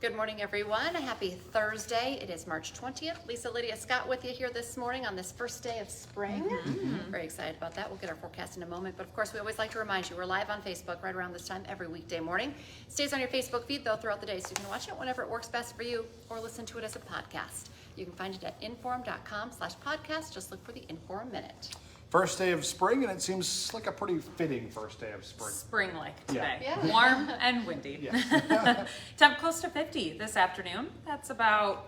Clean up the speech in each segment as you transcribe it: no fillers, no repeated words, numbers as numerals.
Good morning, everyone. Happy Thursday. It is March 20th. Lisa, Lydia, Scott with you here this morning on this first day of spring. Very excited about that. We'll get our forecast in a moment. But of course, we always like to remind you, we're live on Facebook right around this time every weekday morning. It stays on your Facebook feed, though, throughout the day, so you can watch it whenever it works best for you or listen to it as a podcast. You can find it at inforum.com/podcast. Just look for the Inforum Minute. First day of spring, and it seems like a pretty fitting first day of spring. Spring-like today. Yeah. Warm and windy. Yeah. Temp close to 50 this afternoon. That's about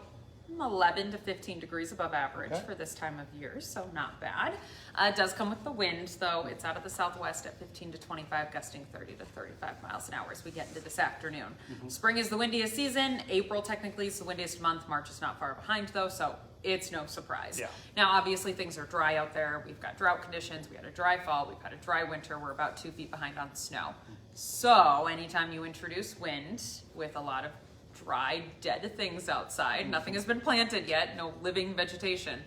11 to 15 degrees above average for this time of year, so not bad. It does come with the wind, though. It's out of the southwest at 15 to 25, gusting 30 to 35 miles an hour as we get into this afternoon. Spring is the windiest season. April technically is the windiest month. March is not far behind, though, so it's no surprise. Yeah. Now, obviously, things are dry out there. We've got drought conditions. We had a dry fall. We've had a dry winter. We're about 2 feet behind on snow. So anytime you introduce wind with a lot of dry, dead things outside, nothing has been planted yet, no living vegetation.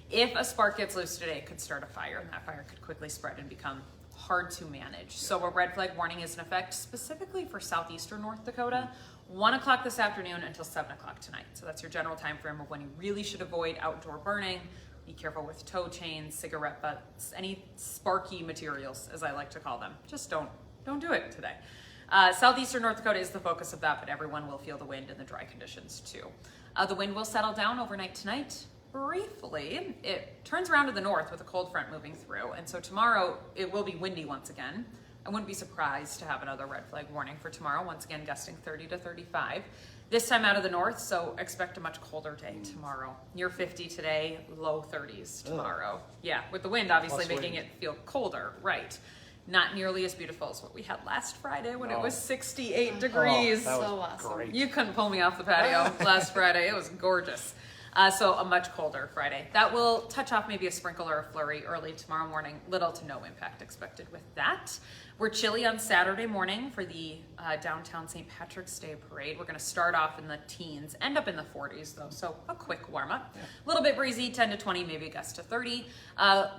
If a spark gets loose today, it could start a fire, and that fire could quickly spread and become hard to manage. So a red flag warning is in effect specifically for southeastern North Dakota, 1 o'clock this afternoon until 7 o'clock tonight. So that's your general time frame of when you really should avoid outdoor burning. Be careful with tow chains, cigarette butts, any sparky materials, as I like to call them. Just don't do it today. Southeastern North Dakota is the focus of that, but everyone will feel the wind and the dry conditions too. The wind will settle down overnight tonight. Briefly, it turns around to the north with a cold front moving through, and so tomorrow it will be windy once again. I wouldn't be surprised to have another red flag warning for tomorrow, once again gusting 30 to 35. This time out of the north, so expect a much colder day tomorrow. Near 50 today, low 30s tomorrow. Yeah, with the wind obviously Plus making wind. it feel colder, right. Not nearly as beautiful as what we had last Friday when it was 68 degrees. That was So awesome. great. You couldn't pull me off the patio last Friday. It was gorgeous. So a much colder Friday. That will touch off maybe a sprinkle or a flurry early tomorrow morning. Little to no impact expected with that. We're chilly on Saturday morning for the downtown St. Patrick's Day parade. We're going to start off in the teens, end up in the 40s though, so a quick warm up. A little bit breezy, 10 to 20, maybe a gust to 30.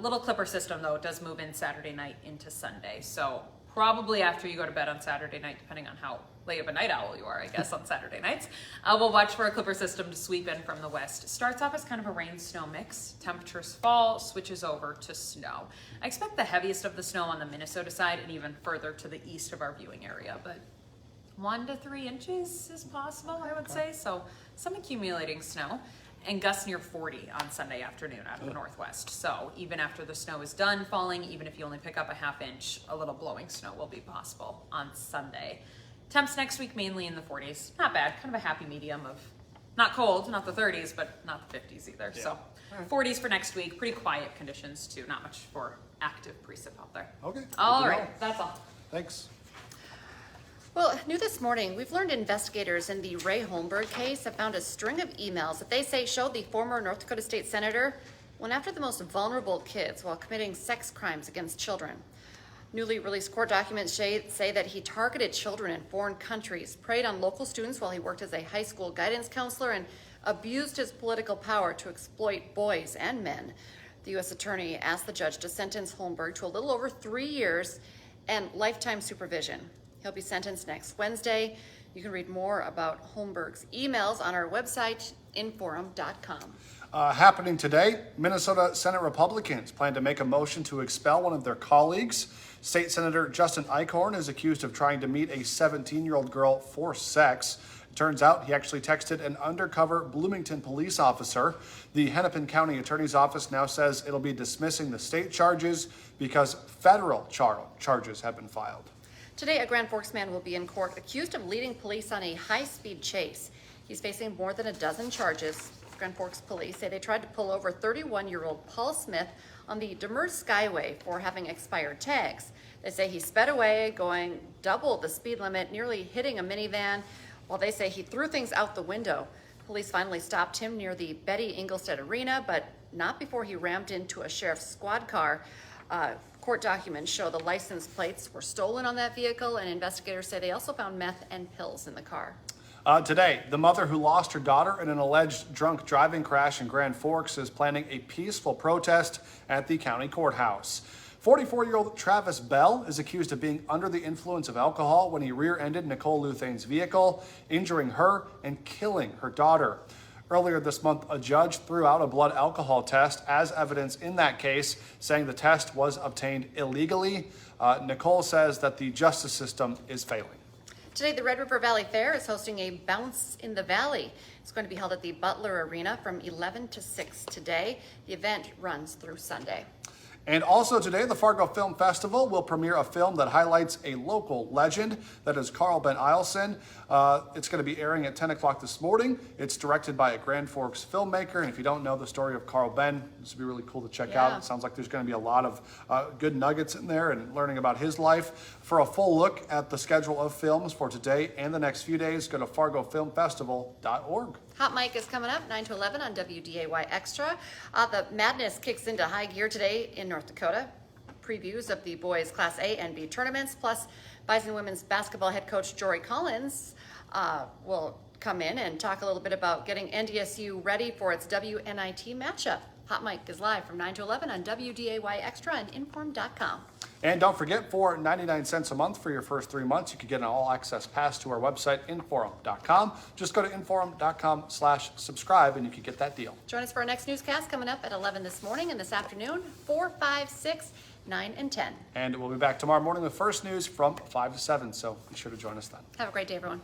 Little clipper system though, it does move in Saturday night into Sunday. So probably after you go to bed on Saturday night, depending on how late of a night owl you are, I guess, on Saturday nights. We'll watch for a clipper system to sweep in from the west. Starts off as kind of a rain-snow mix. Temperatures fall, switches over to snow. I expect the heaviest of the snow on the Minnesota side and even further to the east of our viewing area, but 1 to 3 inches is possible, I would say. So some accumulating snow. And gusts near 40 on Sunday afternoon out of the northwest. So even after the snow is done falling, even if you only pick up a half inch, a little blowing snow will be possible on Sunday. Temps next week mainly in the 40s. Not bad, kind of a happy medium of not cold, not the 30s, but not the 50s either. Yeah. So 40s for next week, pretty quiet conditions too. Not much for active precip out there. Okay. All good to right, know. that's all. Thanks. Well, new this morning, we've learned investigators in the Ray Holmberg case have found a string of emails that they say showed the former North Dakota State Senator went after the most vulnerable kids while committing sex crimes against children. Newly released court documents say that he targeted children in foreign countries, preyed on local students while he worked as a high school guidance counselor, and abused his political power to exploit boys and men. The U.S. Attorney asked the judge to sentence Holmberg to a little over 3 years and lifetime supervision. He'll be sentenced next Wednesday. You can read more about Holmberg's emails on our website, inforum.com. Happening today, Minnesota Senate Republicans plan to make a motion to expel one of their colleagues. State Senator Justin Eichhorn is accused of trying to meet a 17-year-old girl for sex. It turns out he actually texted an undercover Bloomington police officer. The Hennepin County Attorney's Office now says it'll be dismissing the state charges because federal charges have been filed. Today, a Grand Forks man will be in court accused of leading police on a high-speed chase. He's facing more than a dozen charges. Grand Forks police say they tried to pull over 31-year-old Paul Smith on the Demers Skyway for having expired tags. They say he sped away, going double the speed limit, nearly hitting a minivan, while they say he threw things out the window. Police finally stopped him near the Betty Ingolstadt Arena, but not before he rammed into a sheriff's squad car. Court documents show the license plates were stolen on that vehicle, and investigators say they also found meth and pills in the car. Today, the mother who lost her daughter in an alleged drunk driving crash in Grand Forks is planning a peaceful protest at the county courthouse. 44-year-old Travis Bell is accused of being under the influence of alcohol when he rear-ended Nicole Luthane's vehicle, injuring her and killing her daughter. Earlier this month, a judge threw out a blood alcohol test as evidence in that case, saying the test was obtained illegally. Nicole says that the justice system is failing. Today, the Red River Valley Fair is hosting a Bounce in the Valley. It's going to be held at the Butler Arena from 11 to 6 today. The event runs through Sunday. And also today, the Fargo Film Festival will premiere a film that highlights a local legend, that is Carl Ben Eielson. It's going to be airing at 10 o'clock this morning. It's directed by a Grand Forks filmmaker, and if you don't know the story of Carl Ben, this would be really cool to check out. It sounds like there's going to be a lot of good nuggets in there and learning about his life. For a full look at the schedule of films for today and the next few days, go to fargofilmfestival.org. Hot Mic is coming up 9 to 11 on WDAY Extra. The madness kicks into high gear today in North Dakota. Previews of the boys Class A and B tournaments, plus Bison women's basketball head coach Jory Collins will come in and talk a little bit about getting NDSU ready for its WNIT matchup. Hot Mic is live from 9 to 11 on WDAY Extra and inform.com. And don't forget, for 99 cents a month for your first 3 months, you can get an all-access pass to our website, inforum.com. Just go to inforum.com/subscribe and you can get that deal. Join us for our next newscast coming up at 11 this morning and this afternoon, 4, 5, 6, 9, and 10. And we'll be back tomorrow morning with First News from 5 to 7, so be sure to join us then. Have a great day, everyone.